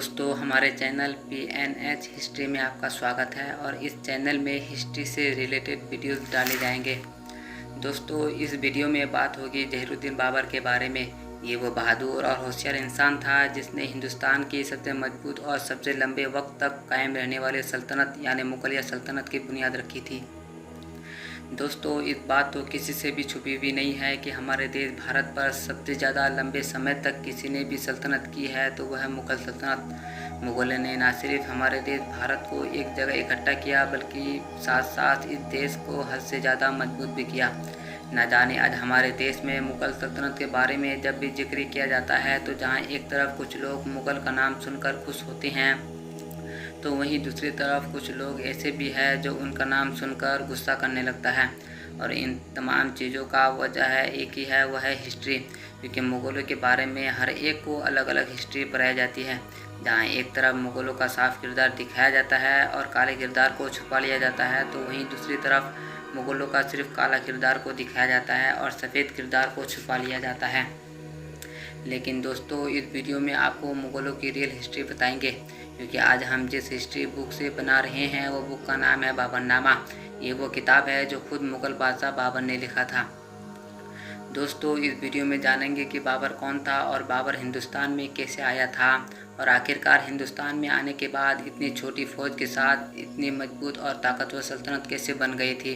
दोस्तों, हमारे channel PNH history में आपका स्वागत है और इस चैनल में हिस्ट्री से रिलेटेड वीडियोस डाले जाएंगे। दोस्तों, इस वीडियो में बात होगी ज़हीरुद्दीन बाबर के बारे में। ये वो बहादुर और होशियार इंसान था जिसने हिंदुस्तान की सबसे मजबूत और सबसे लंबे वक्त तक कायम रहने वाले सल्तनत यानी मुगलिया सल्तनत की बुनियाद रखी थी। दोस्तों, इस बात तो किसी से भी छुपी हुई नहीं है कि हमारे देश भारत पर सबसे ज़्यादा लंबे समय तक किसी ने भी सल्तनत की है तो वह मुग़ल सल्तनत। मुग़लों ने न सिर्फ हमारे देश भारत को एक जगह इकट्ठा किया बल्कि साथ साथ इस देश को हद से ज़्यादा मजबूत भी किया। न जाने आज हमारे देश में मुग़ल सल्तनत के बारे में जब भी जिक्र किया जाता है तो जहाँ एक तरफ कुछ लोग मुग़ल का नाम सुनकर खुश होते हैं तो वहीं दूसरी तरफ कुछ लोग ऐसे भी हैं जो उनका नाम सुनकर गुस्सा करने लगता है। और इन तमाम चीज़ों का वजह है एक ही है, वह है हिस्ट्री। क्योंकि मुग़लों के बारे में हर एक को अलग अलग हिस्ट्री पढ़ाई जाती है। जहाँ एक तरफ मुग़लों का साफ किरदार दिखाया जाता है और काले किरदार को छुपा लिया जाता है तो वहीं दूसरी तरफ मुग़लों का सिर्फ काला किरदार को दिखाया जाता है और सफ़ेद किरदार को छुपा लिया जाता है। लेकिन दोस्तों, इस वीडियो में आपको मुग़लों की रियल हिस्ट्री बताएंगे क्योंकि आज हम जिस हिस्ट्री बुक से बना रहे हैं वो बुक का नाम है बाबरनामा। ये वो किताब है जो खुद मुग़ल बादशाह बाबर ने लिखा था। दोस्तों, इस वीडियो में जानेंगे कि बाबर कौन था और बाबर हिंदुस्तान में कैसे आया था और आखिरकार हिंदुस्तान में आने के बाद इतनी छोटी फ़ौज के साथ इतनी मजबूत और ताकतवर सल्तनत कैसे बन गई थी।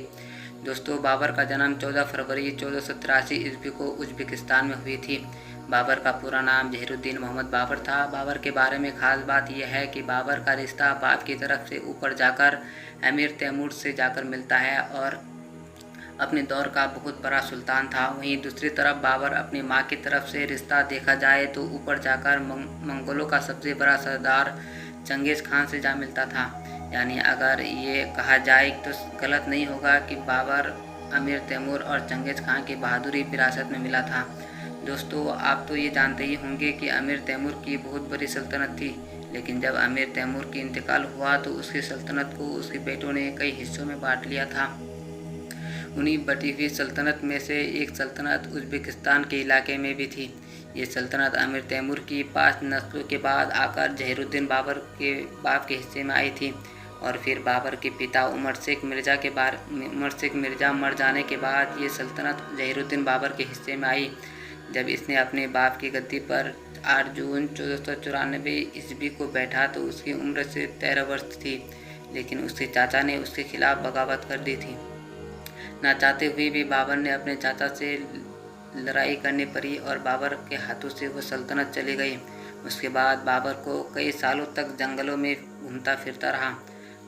दोस्तों, बाबर का जन्म 14 फरवरी 1483 ईस्वी को उज़्बेकिस्तान में हुई थी। बाबर का पूरा नाम ज़हीरुद्दीन मोहम्मद बाबर था। बाबर के बारे में ख़ास बात यह है कि बाबर का रिश्ता बाप की तरफ से ऊपर जाकर अमीर तैमूर से जाकर मिलता है और अपने दौर का बहुत बड़ा सुल्तान था। वहीं दूसरी तरफ बाबर अपनी माँ की तरफ से रिश्ता देखा जाए तो ऊपर जाकर मंगोलों का सबसे बड़ा सरदार चंगेज़ खान से जा मिलता था। यानी अगर ये कहा जाए तो गलत नहीं होगा कि बाबर अमीर तैमूर और चंगेज़ खान की बहादुरी विरासत में मिला था। दोस्तों, आप तो ये जानते ही होंगे कि अमीर तैमूर की बहुत बड़ी सल्तनत थी, लेकिन जब अमीर तैमूर की इंतकाल हुआ तो उसकी सल्तनत को उसके बेटों ने कई हिस्सों में बांट लिया था। उन्हीं बटी हुई सल्तनत में से एक सल्तनत उज़्बेकिस्तान के इलाके में भी थी। ये सल्तनत अमीर तैमूर की 5 नस्लों के बाद आकर ज़हीरुद्दीन बाबर के बाप के हिस्से में आई थी और फिर बाबर के पिता उमर शेख मिर्ज़ा मर जाने के बाद ये सल्तनत ज़हीरुद्दीन बाबर के हिस्से में आई। जब इसने अपने बाप की गद्दी पर 8 जून 1494 ईस्वी को बैठा तो उसकी उम्र से 13 वर्ष थी, लेकिन उसके चाचा ने उसके खिलाफ बगावत कर दी थी। ना चाहते हुए भी बाबर ने अपने चाचा से लड़ाई करनी पड़ी और बाबर के हाथों से वो सल्तनत चली गई। उसके बाद बाबर को कई सालों तक जंगलों में घूमता फिरता रहा।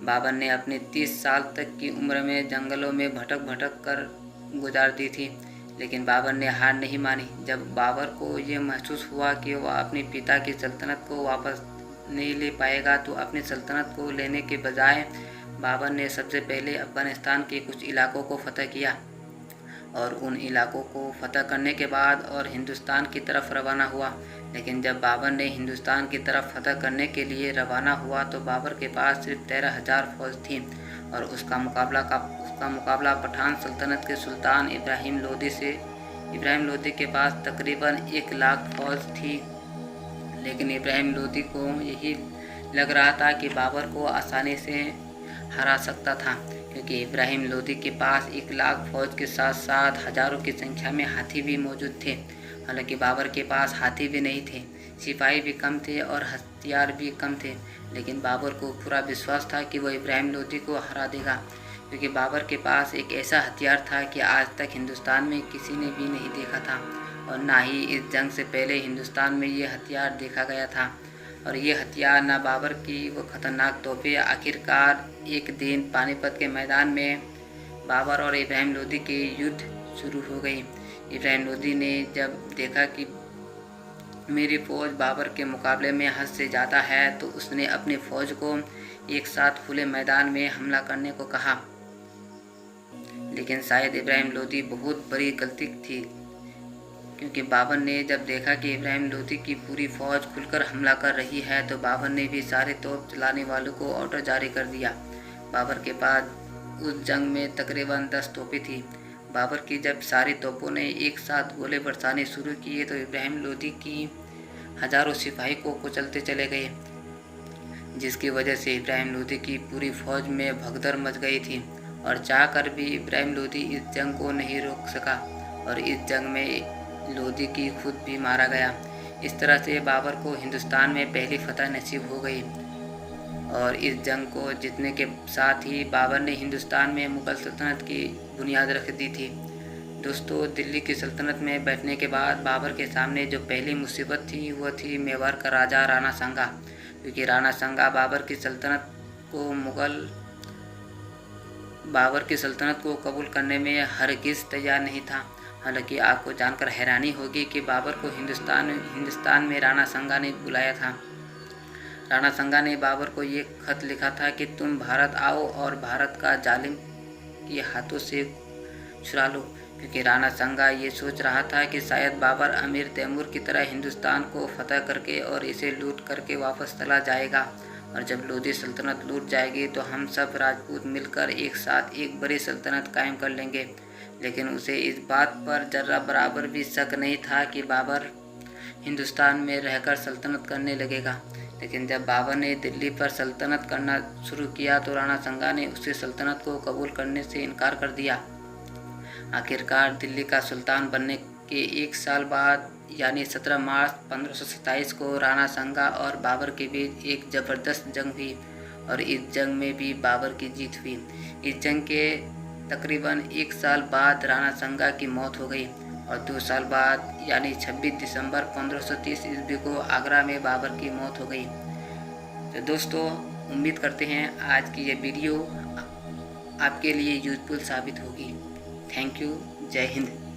बाबर ने अपनी 30 साल तक की उम्र में जंगलों में भटक भटक कर गुजार दी थी, लेकिन बाबर ने हार नहीं मानी। जब बाबर को ये महसूस हुआ कि वह अपने पिता की सल्तनत को वापस नहीं ले पाएगा तो अपनी सल्तनत को लेने के बजाय बाबर ने सबसे पहले अफ़गानिस्तान के कुछ इलाकों को फतह किया और उन इलाकों को फतह करने के बाद और हिंदुस्तान की तरफ रवाना हुआ। लेकिन जब बाबर ने हिंदुस्तान की तरफ फतह करने के लिए रवाना हुआ तो बाबर के पास सिर्फ 13,000 फौज थी और उसका मुकाबला पठान सल्तनत के सुल्तान इब्राहिम लोदी के पास तकरीबन 1 लाख फौज थी। लेकिन इब्राहिम लोदी को यही लग रहा था कि बाबर को आसानी से हरा सकता था, क्योंकि इब्राहिम लोदी के पास 1 लाख फौज के साथ साथ हज़ारों की संख्या में हाथी भी मौजूद थे। हालांकि बाबर के पास हाथी भी नहीं थे, सिपाही भी कम थे और हथियार भी कम थे, लेकिन बाबर को पूरा विश्वास था कि वह इब्राहिम लोदी को हरा देगा, क्योंकि बाबर के पास एक ऐसा हथियार था कि आज तक हिंदुस्तान में किसी ने भी नहीं देखा था और ना ही इस जंग से पहले हिंदुस्तान में ये हथियार देखा गया था। और ये हथियार ना बाबर की वो खतरनाक तोपें। आखिरकार एक दिन पानीपत के मैदान में बाबर और इब्राहिम लोदी की युद्ध शुरू हो गई। इब्राहिम लोदी ने जब देखा कि मेरी फ़ौज बाबर के मुकाबले में हद से ज़्यादा है तो उसने अपनी फ़ौज को एक साथ खुले मैदान में हमला करने को कहा। लेकिन शायद इब्राहिम लोदी बहुत बड़ी गलती थी, क्योंकि बाबर ने जब देखा कि इब्राहिम लोदी की पूरी फ़ौज खुलकर हमला कर रही है तो बाबर ने भी सारे तोप चलाने वालों को ऑर्डर जारी कर दिया। बाबर के पास उस जंग में तकरीबन 10 तोपें थी। बाबर की जब सारी तोपों ने एक साथ गोले बरसाने शुरू किए तो इब्राहिम लोदी की हज़ारों सिपाही को कुचलते चले गए। जिसकी वजह से इब्राहिम लोदी की पूरी फौज में भगदड़ मच गई थी और चाहकर भी इब्राहिम लोदी इस जंग को नहीं रोक सका और इस जंग में लोदी की खुद भी मारा गया। इस तरह से बाबर को हिंदुस्तान में पहली फतह नसीब हो गई और इस जंग को जीतने के साथ ही बाबर ने हिंदुस्तान में मुग़ल सल्तनत की बुनियाद रख दी थी। दोस्तों, दिल्ली की सल्तनत में बैठने के बाद बाबर के सामने जो पहली मुसीबत थी वो थी मेवाड़ का राजा राणा सांगा, क्योंकि राणा सांगा बाबर की सल्तनत को कबूल करने में हरगिज़ तैयार नहीं था। हालांकि आपको जानकर हैरानी होगी कि बाबर को हिंदुस्तान में राणा सांगा ने बुलाया था। राणा सांगा ने बाबर को ये खत लिखा था कि तुम भारत आओ और भारत का जालिम के हाथों से छुड़ा लो, क्योंकि राणा सांगा ये सोच रहा था कि शायद बाबर अमीर तैमूर की तरह हिंदुस्तान को फतह करके और इसे लूट करके वापस चला जाएगा और जब लोधी सल्तनत लूट जाएगी तो हम सब राजपूत मिलकर एक साथ एक बड़ी सल्तनत कायम कर लेंगे। लेकिन उसे इस बात पर जर्रा बराबर भी शक नहीं था कि बाबर हिंदुस्तान में रहकर सल्तनत करने लगेगा। लेकिन जब बाबर ने दिल्ली पर सल्तनत करना शुरू किया तो राणा सांगा ने उससे सल्तनत को कबूल करने से इनकार कर दिया। आखिरकार दिल्ली का सुल्तान बनने के एक साल बाद यानी 17 मार्च 1527 को राणा सांगा और बाबर के बीच एक ज़बरदस्त जंग हुई और इस जंग में भी बाबर की जीत हुई। इस जंग के तकरीबन एक साल बाद राणा सांगा की मौत हो गई और 2 साल बाद यानी 26 दिसंबर 1530 ईस्वी को आगरा में बाबर की मौत हो गई। तो दोस्तों, उम्मीद करते हैं आज की ये वीडियो आपके लिए यूज़फुल साबित होगी। Thank you. जय हिंद।